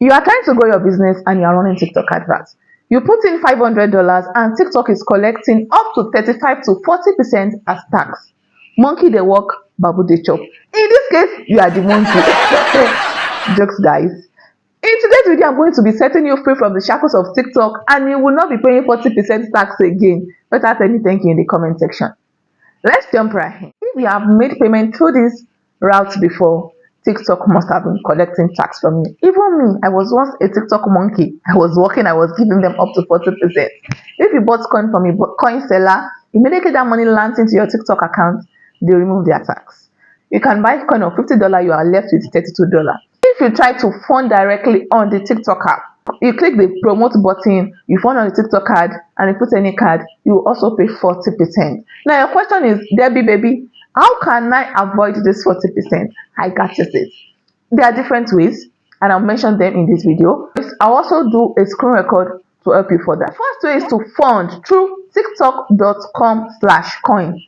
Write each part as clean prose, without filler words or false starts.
You are trying to grow your business and you are running TikTok adverts. You put in $500 and TikTok is collecting up to 35 to 40% as tax. Monkey they walk, babu they chop. In this case, you are the monkey. Jokes, guys. In today's video, I'm going to be setting you free from the shackles of TikTok and you will not be paying 40% tax again. Better tell me thank you in the comment section. Let's jump right in. If you have made payment through this route before, TikTok must have been collecting tax from you. Even me, I was once a TikTok monkey. I was working, I was giving them up to 40%. If you bought coin from a coin seller, immediately that money lands into your TikTok account, they remove their tax. You can buy coin of $50, you are left with $32. If you try to fund directly on the TikTok app, you click the promote button, you fund on the TikTok card, and you put any card, you will also pay 40%. Now your question is, Debbie baby, how can I avoid this 40%? I got you sis. There are different ways and I'll mention them in this video. I'll also do a screen record to help you for that. First way is to fund through tiktok.com/coin.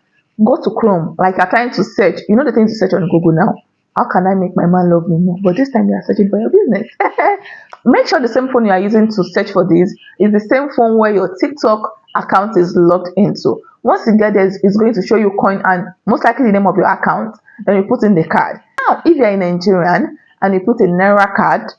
Go to Chrome, like you're trying to search. You know the things you search on Google now. How can I make my man love me more? But this time you are searching for your business. Make sure the same phone you are using to search for this is the same phone where your TikTok account is logged into. Once you get there, it's going to show you coin and most likely the name of your account. Then you put in the card. Now, if you are in Nigerian and you put a Naira card,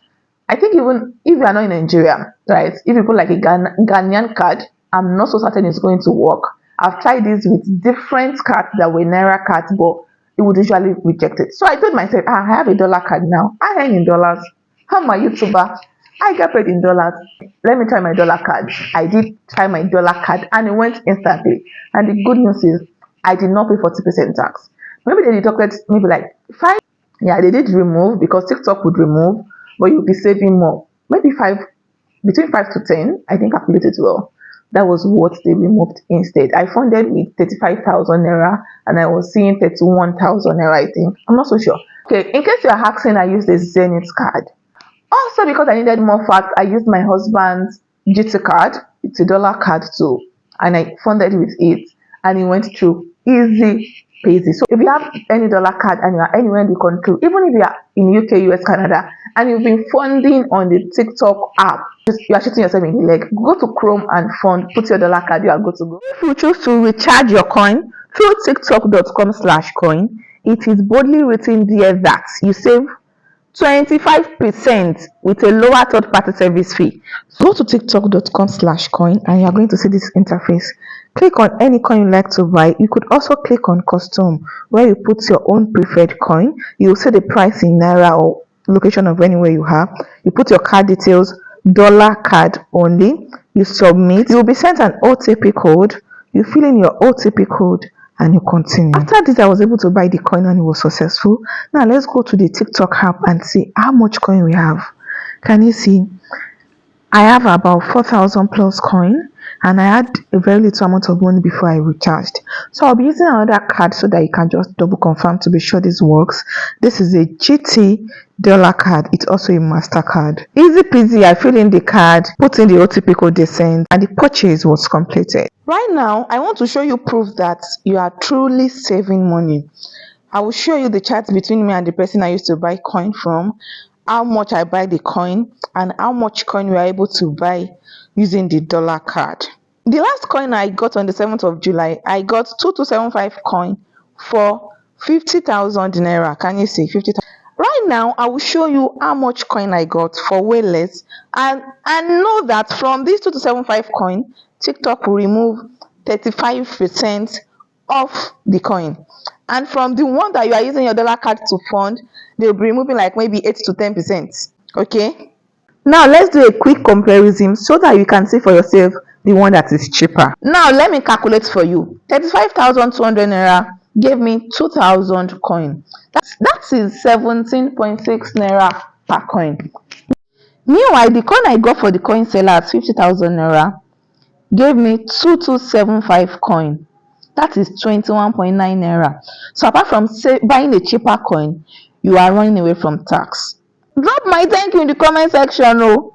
I think even if you are not in Nigeria, right? If you put like a Ghanaian card, I'm not so certain it's going to work. I've tried this with different cards that were Naira cards, but it would usually reject it. So I told myself, I have a dollar card now. I earn in dollars. I'm a YouTuber. I get paid in dollars. Let me try my dollar card. I did try my dollar card and it went instantly. And the good news is I did not pay 40% tax. Maybe they deducted maybe like 5. Yeah, they did remove because TikTok would remove, but you'll be saving more. Maybe 5, between 5 to 10. I think calculated well. That was what they removed instead. I funded with 35,000 naira and I was seeing 31,000 naira, I think. I'm not so sure. Okay, in case you're asking, I used the Zenith card. Also, because I needed more facts, I used my husband's GT card. It's a dollar card too. And I funded with it. And it went through easy peasy. So if you have any dollar card and you are anywhere in the country, even if you are in UK, US, Canada, and you've been funding on the TikTok app, you are shooting yourself in the leg. Go to Chrome and fund, put your dollar card, you are good to go. If you choose to recharge your coin through tiktok.com/coin, it is boldly written there that you save 25% with a lower third-party service fee. So go to tiktok.com/coin and you are going to see this interface. Click on any coin you like to buy. You could also click on custom where you put your own preferred coin. You will see the price in Naira or location of anywhere you have. You put your card details, dollar card only. You submit. You will be sent an OTP code. You fill in your OTP code and you continue. After this, I was able to buy the coin and it was successful. Now let's go to the TikTok app and see how much coin we have. Can you see? I have about 4,000 plus coin and I had a very little amount of money before I recharged. So I'll be using another card so that you can just double confirm to be sure this works. This is a GT dollar card. It's also a MasterCard. Easy peasy, I fill in the card, put in the OTP code they sent, and the purchase was completed. Right now, I want to show you proof that you are truly saving money. I will show you the chat between me and the person I used to buy coin from, how much I buy the coin, and how much coin we are able to buy using the dollar card. The last coin I got on the 7th of July, I got 2275 coin for 50,000 naira. Can you see 50,000? Right now, I will show you how much coin I got for way less, and know that from this 2275 coin, TikTok will remove 35% of the coin. And from the one that you are using your dollar card to fund, they'll be removing like maybe 8 to 10%. Okay? Now let's do a quick comparison so that you can see for yourself the one that is cheaper. Now let me calculate for you. 35,200 naira gave me 2,000 coin. That is 17.6 naira per coin. Meanwhile, the coin I got for the coin seller at 50,000 naira gave me 2275 coin. That is 21.9 naira. So apart from buying a cheaper coin, you are running away from tax. Drop my thank you in the comment section. Oh.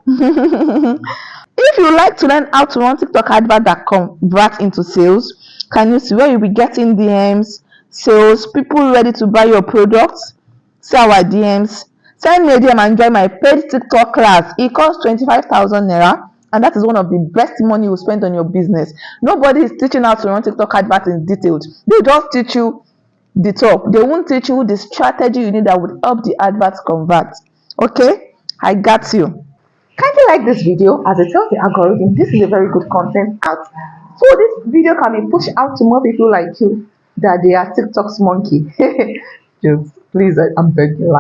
If you like to learn how to run TikTok advert that convert into sales, can you see where you'll be getting DMs, sales, people ready to buy your products? See our DMs, Send me a DM and join my paid TikTok class. It costs 25,000 naira. And that is one of the best money you spend on your business. Nobody is teaching how to run TikTok adverts in details. They just teach you the top. They won't teach you the strategy you need that would help the adverts convert. Okay, I got you. Kindly like this video as it tells the algorithm this is a very good content out. So this video can be pushed out to more people like you that they are TikTok's monkey. Just please, I'm begging,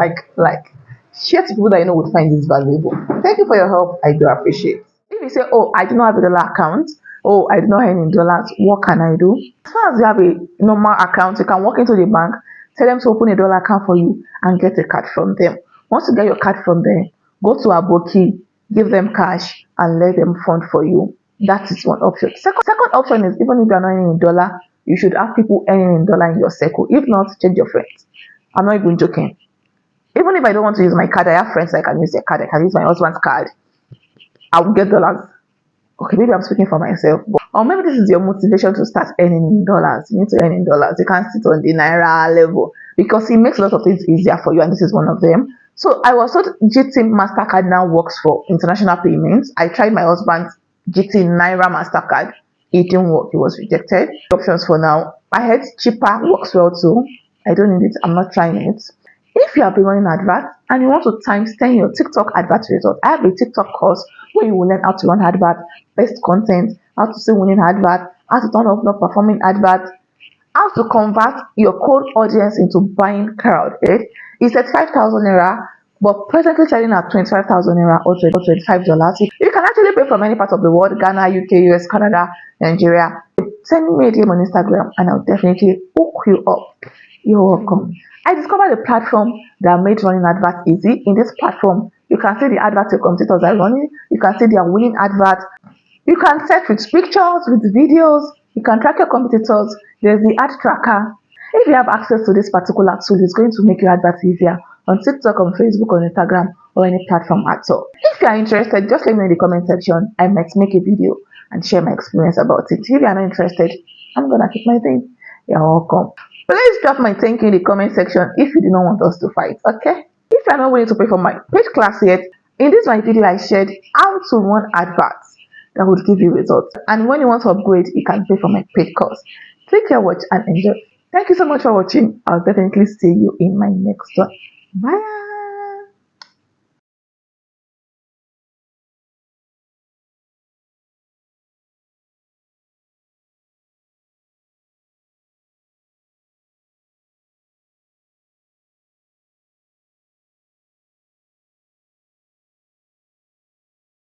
share to people that you know would find this valuable. Thank you for your help. I do appreciate. If you say, oh, I do not have a dollar account, oh, I do not earn in dollars, what can I do? As far as you have a normal account, you can walk into the bank, tell them to open a dollar account for you and get a card from them. Once you get your card from them, go to Aboki, give them cash and let them fund for you. That is one option. Second option is even if you are not earning in dollar, you should have people earning in dollar in your circle. If not, check your friends. I'm not even joking. Even if I don't want to use my card, I have friends I can use their card. I can use my husband's card. I will get dollars. Okay, maybe I'm speaking for myself. Or maybe this is your motivation to start earning in dollars. You need to earn in dollars. You can't sit on the naira level because it makes a lot of things easier for you, and this is one of them. So I was told GT MasterCard now works for international payments. I tried my husband's GT Naira MasterCard. It didn't work. It was rejected. Options for now. I heard cheaper works well too. I don't need it. I'm not trying it. If you have been running adverts and you want to times 10 your TikTok advert results, I have a TikTok course where you will learn how to run adverts, best content, how to say winning adverts, how to turn off not performing adverts, how to convert your cold audience into buying crowd. It's at 5,000 naira, but presently selling at 25,000 naira or $25. You can actually pay from any part of the world: Ghana, UK, US, Canada, Nigeria. Send me a DM on Instagram and I'll definitely hook you up. You're welcome. I discovered a platform that made running adverts easy. In this platform, you can see the adverts your competitors are running. You can see their winning adverts. You can search with pictures, with videos. You can track your competitors. There's the ad tracker. If you have access to this particular tool, it's going to make your adverts easier on TikTok, on Facebook, on Instagram, or any platform at all. If you are interested, just let me know in the comment section. I might make a video and share my experience about it. If you are not interested, I'm gonna keep my thing. You're welcome. Please drop my thank you in the comment section if you do not want us to fight, okay? If you are not willing to pay for my paid class yet, in this my video I shared how to run adverts that would give you results. And when you want to upgrade, you can pay for my paid course. Take care, watch and enjoy. Thank you so much for watching. I'll definitely see you in my next one. Bye.